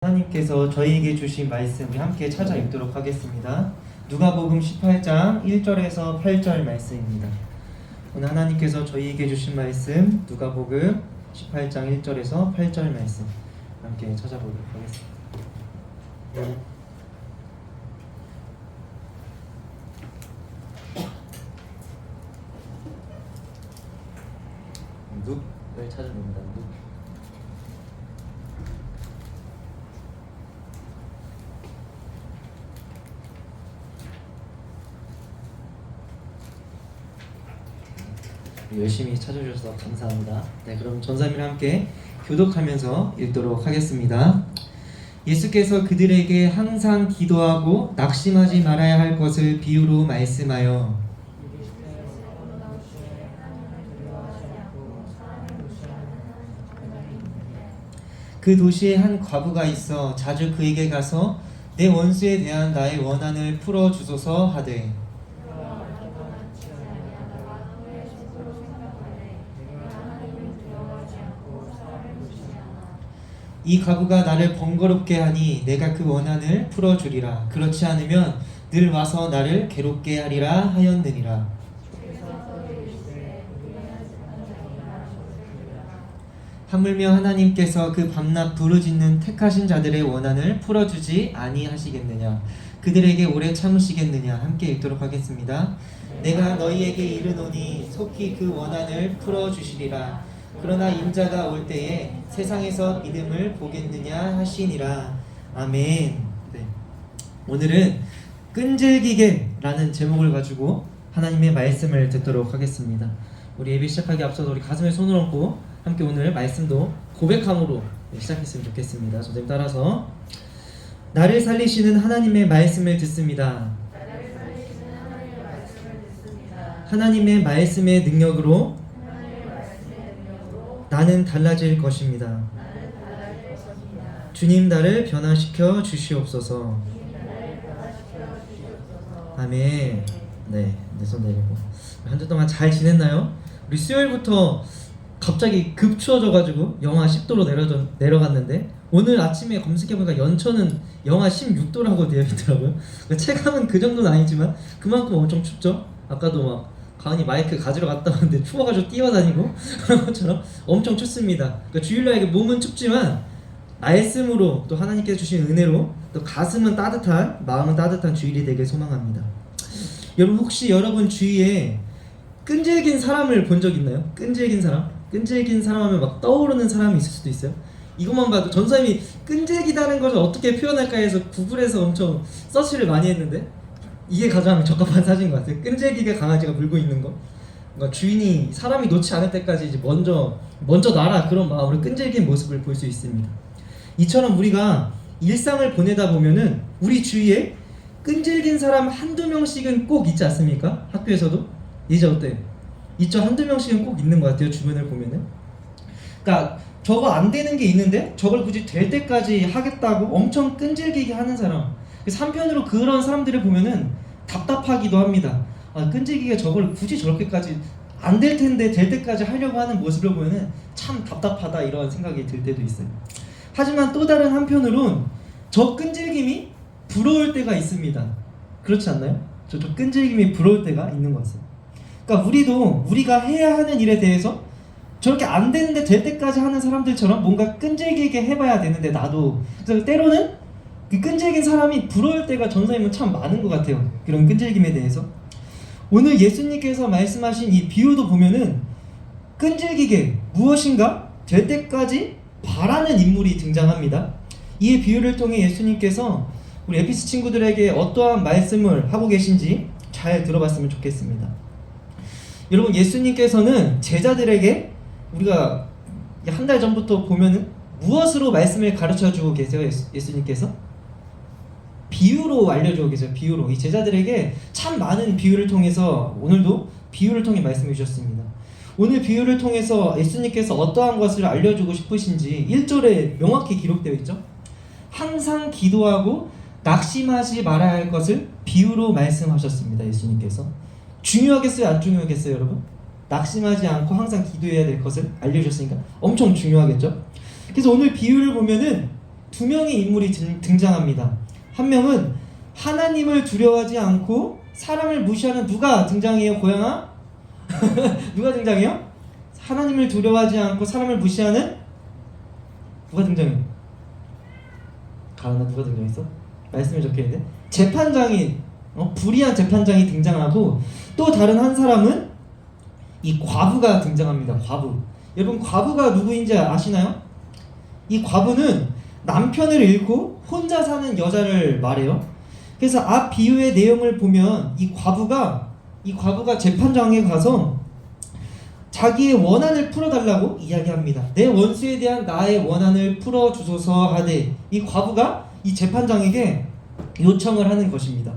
하나님께서 저희에게 주신 말씀 우리 함께 찾아 읽도록 하겠습니다. 누가복음 18장 1절에서 8절 말씀입니다. 오늘 하나님께서 저희에게 주신 말씀 누가복음 18장 1절에서 8절 말씀 함께 찾아보도록 하겠습니다. 눕을 찾아봅니다. 눕. 열심히 찾아주셔서 감사합니다. 네, 그럼 전사님과 함께 교독하면서 읽도록 하겠습니다. 예수께서 그들에게 항상 기도하고 낙심하지 말아야 할 것을 비유로 말씀하여 그 도시에 한 과부가 있어 자주 그에게 가서 내 원수에 대한 나의 원한을 풀어 주소서 하되 이 과부가 나를 번거롭게 하니 내가 그 원한을 풀어주리라. 그렇지 않으면 늘 와서 나를 괴롭게 하리라 하였느니라. 하물며 하나님께서 그 밤낮 부르짖는 택하신 자들의 원한을 풀어주지 아니하시겠느냐. 그들에게 오래 참으시겠느냐. 함께 읽도록 하겠습니다. 내가 너희에게 이르노니 속히 그 원한을 풀어주시리라. 그러나 인자가 올 때에 세상에서 믿음을 보겠느냐 하시니라. 아멘. 네. 오늘은 끈질기게라는 제목을 가지고 하나님의 말씀을 듣도록 하겠습니다. 우리 예배 시작하기 앞서서 우리 가슴에 손을 얹고 함께 오늘 말씀도 고백함으로 시작했으면 좋겠습니다. 선생님 따라서 나를 살리시는 하나님의 말씀을 듣습니다. 하나님의 말씀의 능력으로 나는 달라질 것입니다. 주님 나를 변화시켜 주시옵소서. 아멘. 네, 내 손 내리고 한 주 동안 잘 지냈나요? 우리 수요일부터 갑자기 급 추워져가지고 영하 10도로 내려갔는데 오늘 아침에 검색해보니까 연천은 영하 16도라고 되어 있더라고요. 체감은 그 정도는 아니지만 그만큼 엄청 춥죠. 아까도 막 가은이 마이크 가지러 갔다 왔는데 추워가지고 뛰어다니고 그런 것처럼 엄청 춥습니다. 그러니까 주일날에게 몸은 춥지만 말씀으로 또 하나님께서 주신 은혜로 또 가슴은 따뜻한 마음은 따뜻한 주일이 되길 소망합니다. 여러분 혹시 여러분 주위에 끈질긴 사람을 본 적 있나요? 끈질긴 사람? 끈질긴 사람 하면 막 떠오르는 사람이 있을 수도 있어요. 이것만 봐도 전사님이 끈질기다는 것을 어떻게 표현할까 해서 구글에서 엄청 서치를 많이 했는데 이게 가장 적합한 사진인 것 같아요. 끈질기게 강아지가 물고 있는 거. 그러니까 주인이 사람이 놓지 않을 때까지 이제 먼저 놔라 그런 마음으로 끈질긴 모습을 볼 수 있습니다. 이처럼 우리가 일상을 보내다 보면은 우리 주위에 끈질긴 사람 한두 명씩은 꼭 있지 않습니까? 학교에서도 이제 어때요? 있죠. 한두 명씩은 꼭 있는 것 같아요. 주변을 보면은. 그러니까 저거 안 되는 게 있는데 저걸 굳이 될 때까지 하겠다고 엄청 끈질기게 하는 사람. 한편으로 그런 사람들을 보면은 답답하기도 합니다. 끈질기게 저걸 굳이 저렇게까지 안 될 텐데 될 때까지 하려고 하는 모습을 보면은 참 답답하다 이런 생각이 들 때도 있어요. 하지만 또 다른 한편으론 저 끈질김이 부러울 때가 있습니다. 그렇지 않나요? 저 끈질김이 부러울 때가 있는 것 같아요. 그러니까 우리가 해야 하는 일에 대해서 저렇게 안 되는데 될 때까지 하는 사람들처럼 뭔가 끈질기게 해봐야 되는데 나도 그래서 때로는 그 끈질긴 사람이 부러울 때가 전사님은 참 많은 것 같아요. 그런 끈질김에 대해서 오늘 예수님께서 말씀하신 이 비유도 보면은 끈질기게 무엇인가 될 때까지 바라는 인물이 등장합니다. 이 비유를 통해 예수님께서 우리 에피스 친구들에게 어떠한 말씀을 하고 계신지 잘 들어봤으면 좋겠습니다. 여러분 예수님께서는 제자들에게 우리가 한 달 전부터 보면은 무엇으로 말씀을 가르쳐주고 계세요? 예수님께서 비유로 알려주고 계세요. 비유로 이 제자들에게 참 많은 비유를 통해서 오늘도 비유를 통해 말씀해 주셨습니다. 오늘 비유를 통해서 예수님께서 어떠한 것을 알려주고 싶으신지 1절에 명확히 기록되어 있죠. 항상 기도하고 낙심하지 말아야 할 것을 비유로 말씀하셨습니다. 예수님께서 중요하겠어요? 안 중요하겠어요? 여러분? 낙심하지 않고 항상 기도해야 될 것을 알려주셨으니까 엄청 중요하겠죠. 그래서 오늘 비유를 보면은 두 명의 인물이 등장합니다. 한 명은 하나님을 두려워하지 않고 사람을 무시하는 누가 등장해요? 고양아? 누가 등장해요? 하나님을 두려워하지 않고 사람을 무시하는 누가 등장해요? 가은아 누가 등장했어? 말씀에 적혀있는데 재판장이 불의한 재판장이 등장하고 또 다른 한 사람은 이 과부가 등장합니다. 과부. 여러분 과부가 누구인지 아시나요? 이 과부는 남편을 잃고 혼자 사는 여자를 말해요. 그래서 앞 비유의 내용을 보면 이 과부가 재판장에 가서 자기의 원한을 풀어달라고 이야기합니다. 내 원수에 대한 나의 원한을 풀어주소서 하되 이 과부가 이 재판장에게 요청을 하는 것입니다.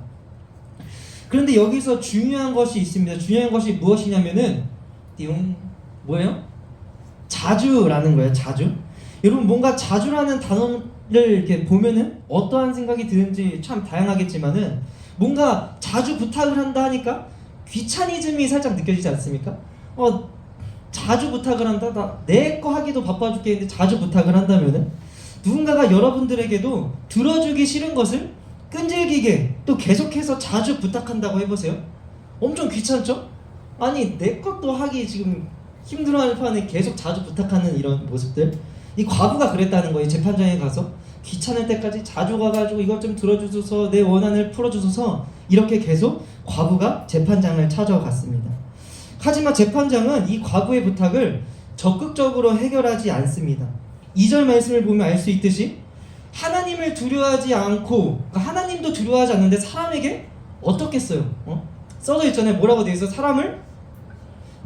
그런데 여기서 중요한 것이 있습니다. 중요한 것이 무엇이냐면은 뭐예요? 자주라는 거예요. 자주. 여러분 뭔가 자주라는 단어를 이렇게 보면은 어떠한 생각이 드는지 참 다양하겠지만은 뭔가 자주 부탁을 한다 하니까 귀차니즘이 살짝 느껴지지 않습니까? 자주 부탁을 한다? 나 내 거 하기도 바빠 죽겠는데 자주 부탁을 한다면은 누군가가 여러분들에게도 들어주기 싫은 것을 끈질기게 또 계속해서 자주 부탁한다고 해보세요. 엄청 귀찮죠? 아니 내 것도 하기 지금 힘들어하는 판에 계속 자주 부탁하는 이런 모습들. 이 과부가 그랬다는 거예요. 재판장에 가서 귀찮을 때까지 자주 가가지고 이것 좀 들어주소서, 내 원한을 풀어주소서, 이렇게 계속 과부가 재판장을 찾아갔습니다. 하지만 재판장은 이 과부의 부탁을 적극적으로 해결하지 않습니다. 2절 말씀을 보면 알 수 있듯이 하나님을 두려워하지 않고, 그러니까 하나님도 두려워하지 않는데 사람에게 어떻겠어요? 써져 있잖아요. 뭐라고 되어 있어? 사람을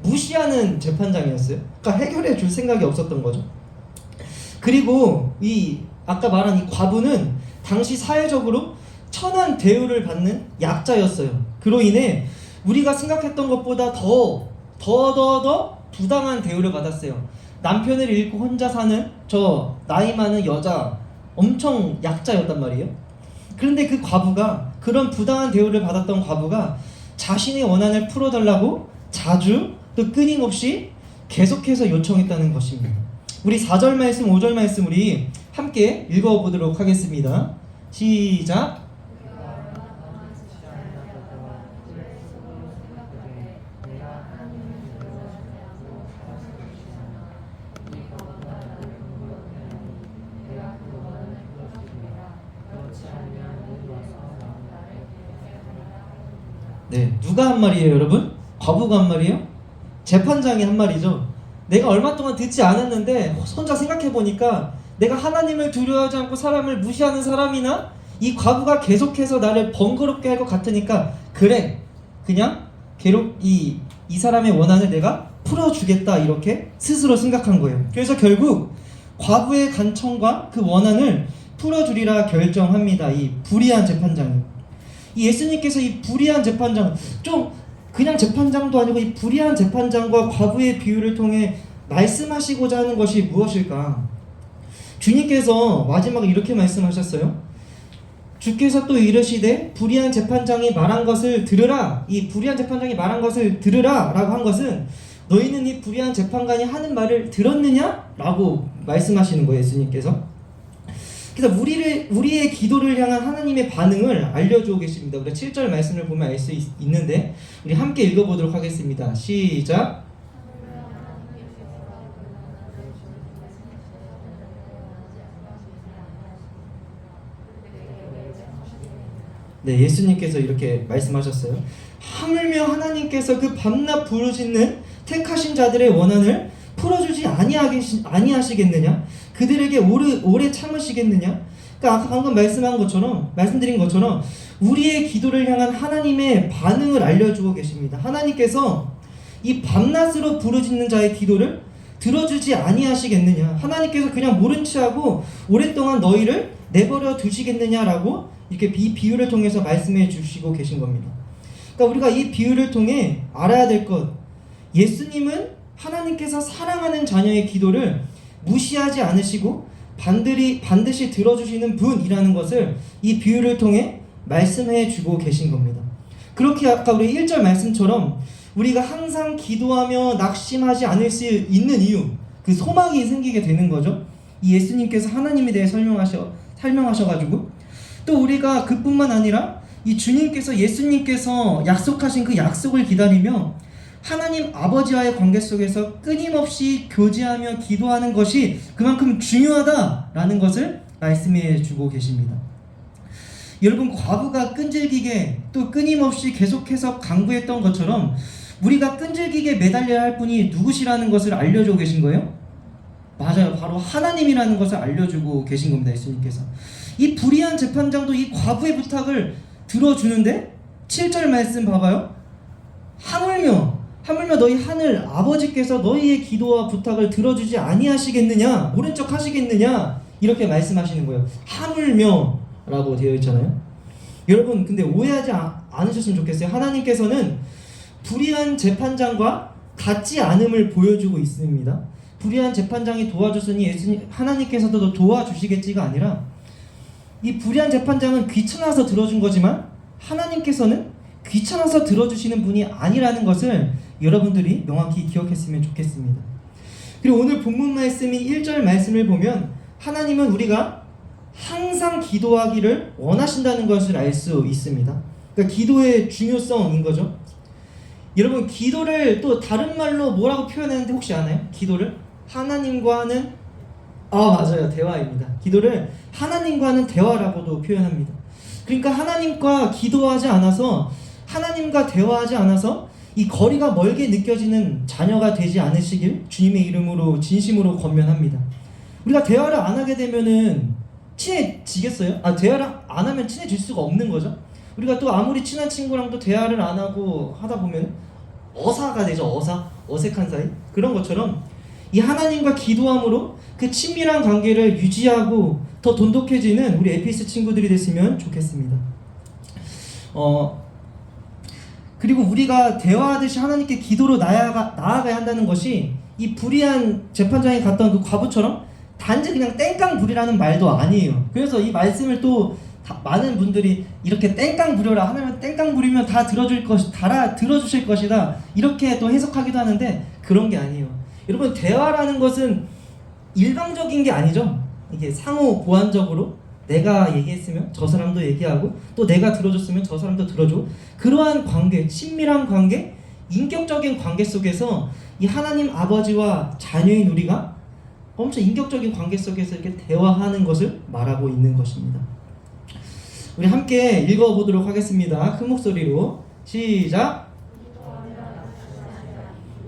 무시하는 재판장이었어요. 그러니까 해결해 줄 생각이 없었던 거죠. 그리고 이 아까 말한 이 과부는 당시 사회적으로 천한 대우를 받는 약자였어요. 그로 인해 우리가 생각했던 것보다 더 부당한 대우를 받았어요. 남편을 잃고 혼자 사는 저 나이 많은 여자, 엄청 약자였단 말이에요. 그런데 그 과부가, 그런 부당한 대우를 받았던 과부가 자신의 원한을 풀어달라고 자주 또 끊임없이 계속해서 요청했다는 것입니다. 우리 4절 말씀, 5절 말씀 우리 함께 읽어보도록 하겠습니다. 시작. 네, 누가 한 말이에요, 여러분? 과부가 한 말이에요? 재판장이 한 말이죠. 내가 얼마 동안 듣지 않았는데 혼자 생각해보니까 내가 하나님을 두려워하지 않고 사람을 무시하는 사람이나 이 과부가 계속해서 나를 번거롭게 할 것 같으니까 그래, 그냥 이 사람의 원한을 내가 풀어주겠다, 이렇게 스스로 생각한 거예요. 그래서 결국 과부의 간청과 그 원한을 풀어주리라 결정합니다. 이 불의한 재판장이. 이 예수님께서 이 불의한 재판장, 좀 그냥 재판장도 아니고 이 불의한 재판장과 과부의 비유를 통해 말씀하시고자 하는 것이 무엇일까? 주님께서 마지막에 이렇게 말씀하셨어요. 주께서 또 이르시되 불의한 재판장이 말한 것을 들으라. 이 불의한 재판장이 말한 것을 들으라 라고 한 것은 너희는 이 불의한 재판관이 하는 말을 들었느냐? 라고 말씀하시는 거예요, 예수님께서. 그래서 우리의 기도를 향한 하나님의 반응을 알려주고 계십니다. 우리가 7절 말씀을 보면 알 수 있는데 우리 함께 읽어보도록 하겠습니다. 시작. 네, 예수님께서 이렇게 말씀하셨어요. 하물며 하나님께서 그 밤낮 부르짖는 택하신 자들의 원한을 풀어주지 아니하시겠느냐? 그들에게 오래 참으시겠느냐? 그러니까 아까 방금 말씀드린 것처럼 우리의 기도를 향한 하나님의 반응을 알려주고 계십니다. 하나님께서 이 밤낮으로 부르짖는 자의 기도를 들어주지 아니하시겠느냐? 하나님께서 그냥 모른 체하고 오랫동안 너희를 내버려 두시겠느냐라고 이렇게 비유를 통해서 말씀해 주시고 계신 겁니다. 그러니까 우리가 이 비유를 통해 알아야 될 것, 예수님은 하나님께서 사랑하는 자녀의 기도를 무시하지 않으시고 반드시 들어주시는 분이라는 것을 이 비유를 통해 말씀해 주고 계신 겁니다. 그렇게 아까 우리 1절 말씀처럼 우리가 항상 기도하며 낙심하지 않을 수 있는 이유, 그 소망이 생기게 되는 거죠. 이 예수님께서 하나님에 대해 설명하셔 설명하셔가지고 또 우리가 그뿐만 아니라 이 주님께서 예수님께서 약속하신 그 약속을 기다리며 하나님 아버지와의 관계 속에서 끊임없이 교제하며 기도하는 것이 그만큼 중요하다라는 것을 말씀해 주고 계십니다. 여러분, 과부가 끈질기게 또 끊임없이 계속해서 강구했던 것처럼 우리가 끈질기게 매달려야 할 분이 누구시라는 것을 알려주고 계신 거예요? 맞아요. 바로 하나님이라는 것을 알려주고 계신 겁니다. 예수님께서. 이 불의한 재판장도 이 과부의 부탁을 들어주는데 7절 말씀 봐봐요. 하물며 너희 하늘 아버지께서 너희의 기도와 부탁을 들어주지 아니하시겠느냐, 모른 척 하시겠느냐, 이렇게 말씀하시는 거예요. 하물며 라고 되어 있잖아요. 여러분, 근데 오해하지 않으셨으면 좋겠어요. 하나님께서는 불의한 재판장과 같지 않음을 보여주고 있습니다. 불의한 재판장이 도와줬으니 하나님께서도 도와주시겠지가 아니라, 이 불의한 재판장은 귀찮아서 들어준 거지만 하나님께서는 귀찮아서 들어주시는 분이 아니라는 것을 여러분들이 명확히 기억했으면 좋겠습니다. 그리고 오늘 본문 말씀인 1절 말씀을 보면 하나님은 우리가 항상 기도하기를 원하신다는 것을 알 수 있습니다. 그러니까 기도의 중요성인 거죠. 여러분, 기도를 또 다른 말로 뭐라고 표현하는데 혹시 아나요? 기도를 하나님과 하는 맞아요, 대화입니다. 기도를 하나님과 하는 대화라고도 표현합니다. 그러니까 하나님과 기도하지 않아서, 하나님과 대화하지 않아서 이 거리가 멀게 느껴지는 자녀가 되지 않으시길 주님의 이름으로 진심으로 권면합니다. 우리가 대화를 안 하게 되면은 친해지겠어요? 대화를 안 하면 친해질 수가 없는 거죠. 우리가 또 아무리 친한 친구랑도 대화를 안 하고 하다 보면 어사가 되죠. 어색한 사이. 그런 것처럼 이 하나님과 기도함으로 그 친밀한 관계를 유지하고 더 돈독해지는 우리 에피스 친구들이 됐으면 좋겠습니다. 그리고 우리가 대화하듯이 하나님께 기도로 나아가야 한다는 것이 이 불의한 재판장이 갔던 그 과부처럼 단지 그냥 땡깡부리라는 말도 아니에요. 그래서 이 말씀을 또 많은 분들이 이렇게 땡깡부려라, 하나님은 땡깡부리면 다 들어주실 것이다, 이렇게 또 해석하기도 하는데 그런 게 아니에요. 여러분, 대화라는 것은 일방적인 게 아니죠. 이게 상호 보완적으로 내가 얘기했으면 저 사람도 얘기하고 또 내가 들어줬으면 저 사람도 들어줘. 그러한 관계, 친밀한 관계, 인격적인 관계 속에서 이 하나님 아버지와 자녀인 우리가 엄청 인격적인 관계 속에서 이렇게 대화하는 것을 말하고 있는 것입니다. 우리 함께 읽어보도록 하겠습니다. 큰 목소리로 시작.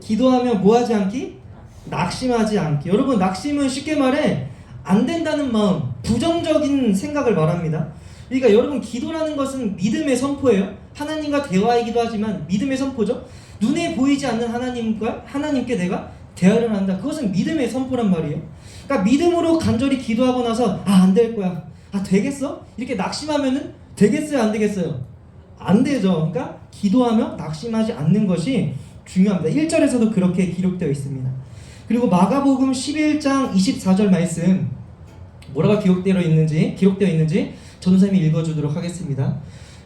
기도하며 뭐하지 않기? 낙심하지 않기. 여러분, 낙심은 쉽게 말해 안 된다는 마음, 부정적인 생각을 말합니다. 그러니까 여러분, 기도라는 것은 믿음의 선포예요. 하나님과 대화이기도 하지만 믿음의 선포죠. 눈에 보이지 않는 하나님께 내가 대화를 한다. 그것은 믿음의 선포란 말이에요. 그러니까 믿음으로 간절히 기도하고 나서 안 될 거야, 되겠어? 이렇게 낙심하면은 되겠어요, 안 되겠어요? 안 되죠. 그러니까 기도하며 낙심하지 않는 것이 중요합니다. 1절에서도 그렇게 기록되어 있습니다. 그리고 마가복음 11장 24절 말씀 뭐라고 기록되어 있는지 전도사님이 읽어주도록 하겠습니다.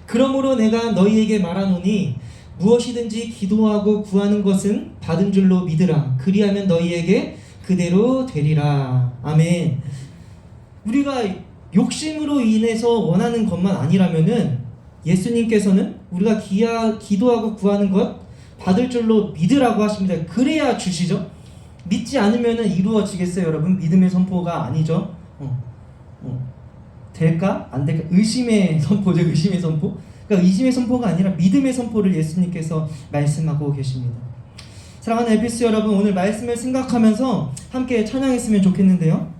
그러므로 내가 너희에게 말하노니 무엇이든지 기도하고 구하는 것은 받은 줄로 믿으라. 그리하면 너희에게 그대로 되리라. 아멘. 우리가 욕심으로 인해서 원하는 것만 아니라면은 예수님께서는 우리가 기도하고 구하는 것 받을 줄로 믿으라고 하십니다. 그래야 주시죠. 믿지 않으면은 이루어지겠어요, 여러분? 믿음의 선포가 아니죠. 될까? 안 될까? 의심의 선포죠. 의심의 선포. 그러니까 의심의 선포가 아니라 믿음의 선포를 예수님께서 말씀하고 계십니다. 사랑하는 에피스 여러분, 오늘 말씀을 생각하면서 함께 찬양했으면 좋겠는데요.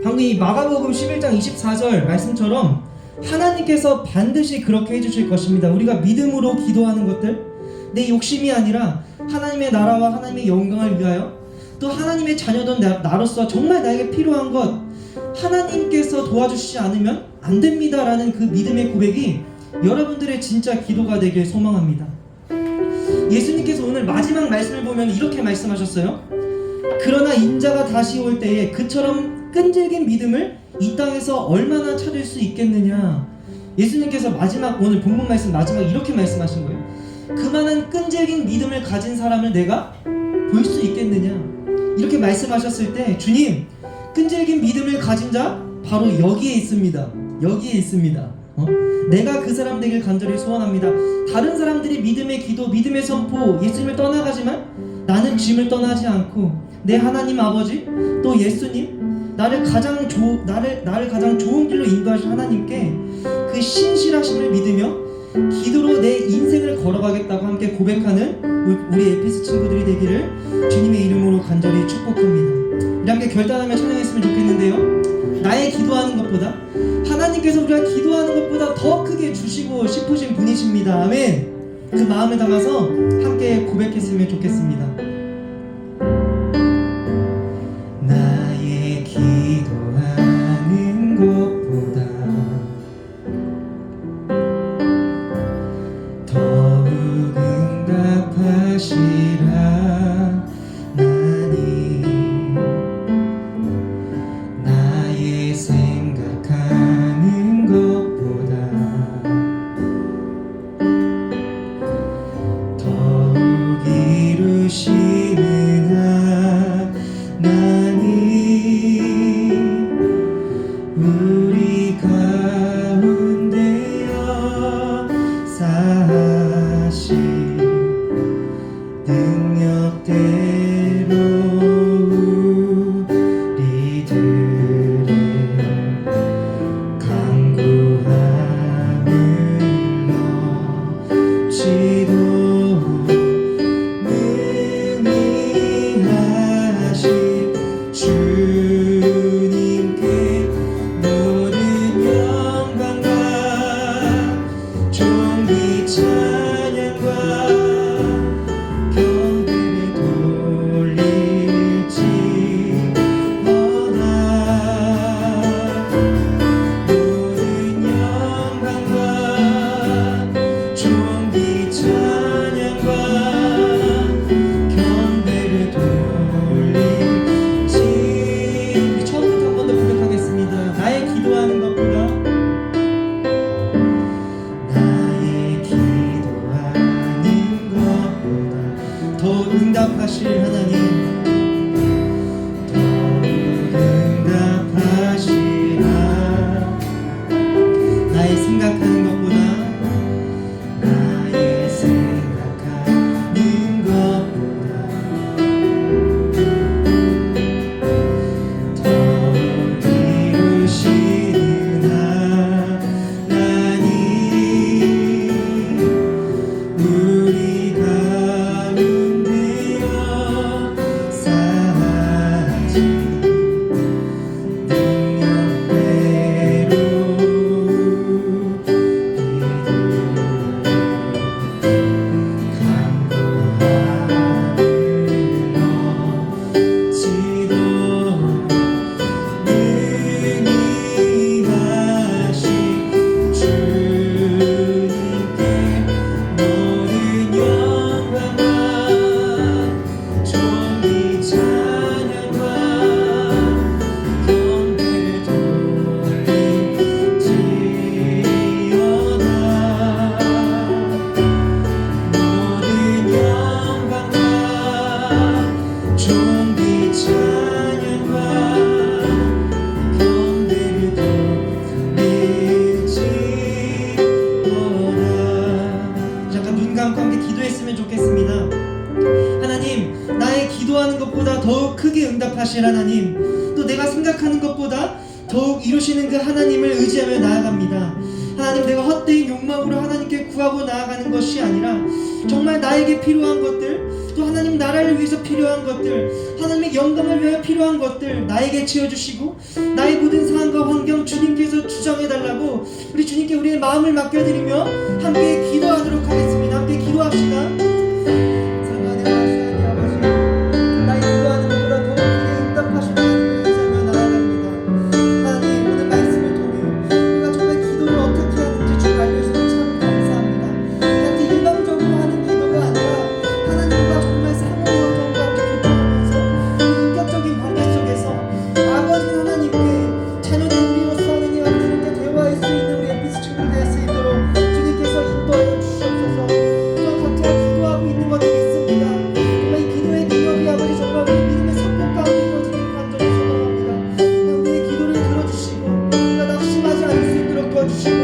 방금 이 마가복음 11장 24절 말씀처럼 하나님께서 반드시 그렇게 해주실 것입니다. 우리가 믿음으로 기도하는 것들, 내 욕심이 아니라 하나님의 나라와 하나님의 영광을 위하여, 또 하나님의 자녀된 나로서 정말 나에게 필요한 것 하나님께서 도와주시지 않으면 안 됩니다 라는 그 믿음의 고백이 여러분들의 진짜 기도가 되길 소망합니다. 예수님께서 오늘 마지막 말씀을 보면 이렇게 말씀하셨어요. 그러나 인자가 다시 올 때에 그처럼 끈질긴 믿음을 이 땅에서 얼마나 찾을 수 있겠느냐. 예수님께서 오늘 본문 말씀 마지막 이렇게 말씀하신 거예요. 그만한 끈질긴 믿음을 가진 사람을 내가 볼 수 있겠느냐. 이렇게 말씀하셨을 때 주님, 끈질긴 믿음을 가진 자 바로 여기에 있습니다. 여기에 있습니다. 내가 그 사람 되길 간절히 소원합니다. 다른 사람들이 믿음의 기도, 믿음의 선포, 예수님을 떠나가지만 나는 주님을 떠나지 않고 내 하나님 아버지 또 예수님 나를 가장 좋은 길로 인도하신 하나님께 그 신실하심을 믿으며 기도로 내 인생을 걸어가겠다고 함께 고백하는 우리 에피스 친구들이 되기를 주님의 이름으로 간절히 축복합니다. 우리 함께 결단하며 찬양했으면 좋겠는데요. 나의 기도하는 것보다 하나님께서 우리가 기도하는 것보다 더 크게 주시고 싶으신 분이십니다. 아멘. 그 마음을 담아서 함께 고백했으면 좋겠습니다. 나의 기도하는 것보다 더욱 응답하시라 하나님. 나의 생각하는 것보다 더욱 이루시는 하나님. 우리 가운데 역사하신 능력대로 우리들의 간구함을 넘치도록 능히 하신 주님께 모든 영광과 존귀 찬양과 경배를 돌릴지어다. 모든 영광과 존귀 찬양과 경배를 돌릴지. 우리 처음부터 한 번 더 고백하겠습니다. 나의 기도하는 것보다 나의 기도하는 것보다 더 응답하실 하나님, 더욱 응답하시라. 나의 생각하는 것보다 나의 생각하는 것보다 더욱 이루시는 하나님. 우리 가운데 역사하신 능력대로 크게 응답하실 하나님, 또 내가 생각하는 것보다 더욱 이루시는 그 하나님을 의지하며 나아갑니다. 하나님, 내가 헛되이 욕망으로 하나님께 구하고 나아가는 것이 아니라 정말 나에게 필요한 것들, 또 하나님 나라를 위해서 필요한 것들, 하나님의 영광을 위하여 필요한 것들 나에게 채워주시고 나의 모든 상황과 환경 주님께서 주장해달라고 우리 주님께 우리의 마음을 맡겨드리며 함께 기도하도록 하겠습니다. 함께 기도합시다. 주님께서 인도하여 주시옵소서. 또 각자 인도하여 주시고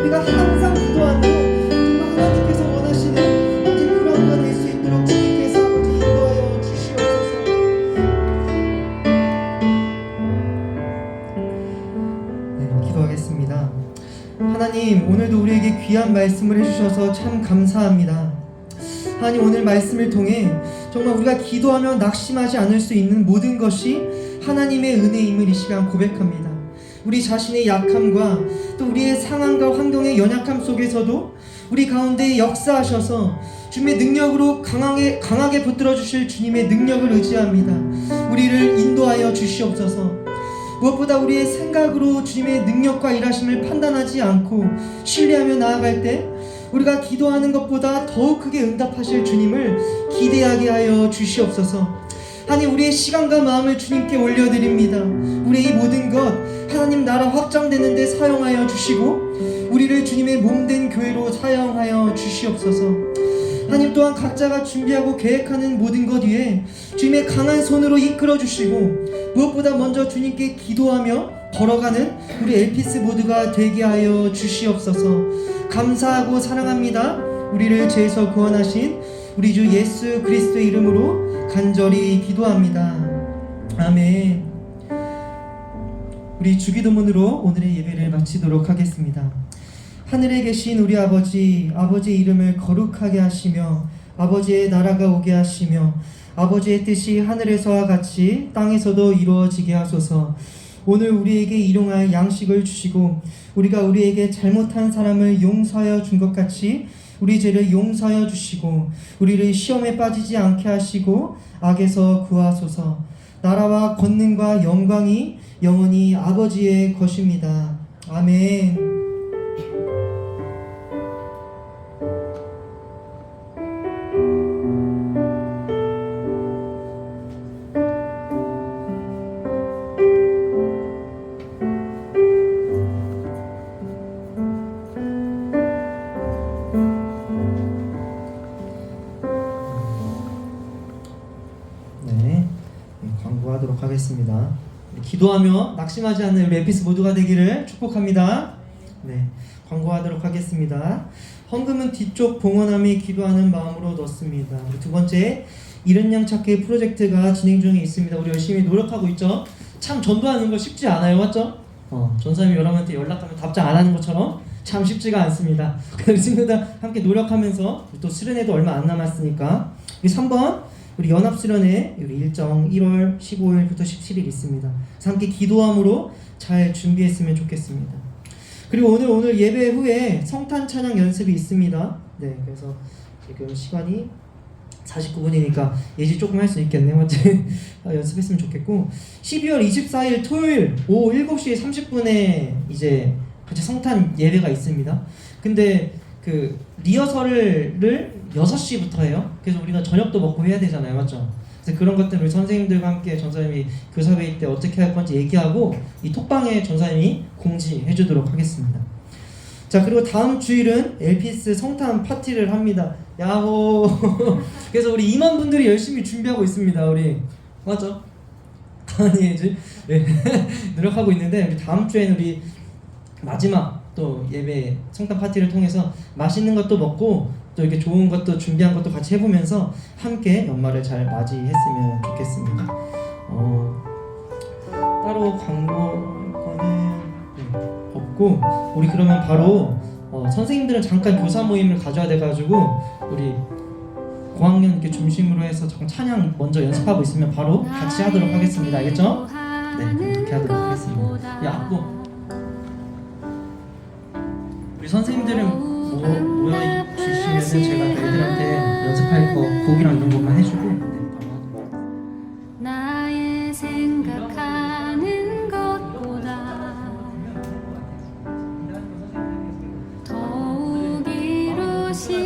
우리가 항상 기도하는 정말 하나님께서 원하시는 아버지 그런 가 될 수 있도록 주님께서 아버지 인도하여 주시옵소서. 네, 기도하겠습니다. 하나님, 오늘도 우리에게 귀한 말씀을 해주셔서 참 감사합니다. 하나님, 오늘 말씀을 통해 정말 우리가 기도하며 낙심하지 않을 수 있는 모든 것이 하나님의 은혜임을 이 시간 고백합니다. 우리 자신의 약함과 또 우리의 상황과 환경의 연약함 속에서도 우리 가운데 역사하셔서 주님의 능력으로 강하게 붙들어 주실 주님의 능력을 의지합니다. 우리를 인도하여 주시옵소서. 무엇보다 우리의 생각으로 주님의 능력과 일하심을 판단하지 않고 신뢰하며 나아갈 때 우리가 기도하는 것보다 더욱 크게 응답하실 주님을 기대하게 하여 주시옵소서. 하나님, 우리의 시간과 마음을 주님께 올려드립니다. 우리의 이 모든 것 하나님 나라 확장되는 데 사용하여 주시고 우리를 주님의 몸된 교회로 사용하여 주시옵소서. 하나님, 또한 각자가 준비하고 계획하는 모든 것 위에 주님의 강한 손으로 이끌어 주시고 무엇보다 먼저 주님께 기도하며 걸어가는 우리 엘피스 모두가 되게 하여 주시옵소서. 감사하고 사랑합니다. 우리를 죄에서 구원하신 우리 주 예수 그리스도의 이름으로 간절히 기도합니다. 아멘. 우리 주기도문으로 오늘의 예배를 마치도록 하겠습니다. 하늘에 계신 우리 아버지, 아버지의 이름을 거룩하게 하시며 아버지의 나라가 오게 하시며 아버지의 뜻이 하늘에서와 같이 땅에서도 이루어지게 하소서. 오늘 우리에게 일용할 양식을 주시고 우리가 우리에게 잘못한 사람을 용서하여 준 것 같이 우리 죄를 용서하여 주시고 우리를 시험에 빠지지 않게 하시고 악에서 구하소서. 나라와 권능과 영광이 영원히 아버지의 것입니다. 아멘. 광고하도록 하겠습니다. 기도하며 낙심하지 않는 우리 에피스 모두가 되기를 축복합니다. 네, 광고하도록 하겠습니다. 헌금은 뒤쪽 봉헌함이 기도하는 마음으로 넣습니다. 두 번째, 잃은 양 찾기 프로젝트가 진행 중에 있습니다. 우리 열심히 노력하고 있죠. 참 전도하는 거 쉽지 않아요, 맞죠? 전사님이 여러분한테 연락하면 답장 안 하는 것처럼 참 쉽지가 않습니다. 그래서 친구들 함께 노력하면서 또 수련회도 얼마 안 남았으니까 3번 우리 연합수련회 우리 일정 1월 15일부터 17일 있습니다. 그래서 함께 기도함으로 잘 준비했으면 좋겠습니다. 그리고 오늘 예배 후에 성탄 찬양 연습이 있습니다. 네, 그래서 지금 시간이 49분이니까 예지 조금 할 수 있겠네요. 맞지? 연습했으면 좋겠고 12월 24일 토요일 오후 7시 30분에 이제 같이 성탄 예배가 있습니다. 근데 그 리허설을 6시부터 해요. 그래서 우리가 저녁도 먹고 해야 되잖아요, 맞죠? 그래서 그런 것들을 우리 선생님들과 함께 전사님이 교사회의 때 어떻게 할 건지 얘기하고 이 톡방에 전사님이 공지해 주도록 하겠습니다. 자, 그리고 다음 주일은 엘피스 성탄 파티를 합니다. 야호. 그래서 우리 임원분들이 열심히 준비하고 있습니다. 우리 맞죠? 아니지? 네. 노력하고 있는데 우리 다음 주에는 우리 마지막 또 예배 성탄 파티를 통해서 맛있는 것도 먹고 또 이렇게 좋은 것도 준비한 것도 같이 해보면서 함께 연말을 잘 맞이했으면 좋겠습니다. 따로 광고는 없고 우리 그러면 바로 선생님들은 잠깐 교사 모임을 가져야 돼가지고 우리 고학년 이렇게 중심으로 해서 잠깐 찬양 먼저 연습하고 있으면 바로 같이 하도록 하겠습니다. 알겠죠? 네, 그렇게 하도록 하겠습니다. 야, 또 우리 선생님들은 모여 주시면은 제가 애들한테 연습할 거 곡이랑 이런 것만 해주고 네, 바로 나의 생각하는 것보다 더욱 이루시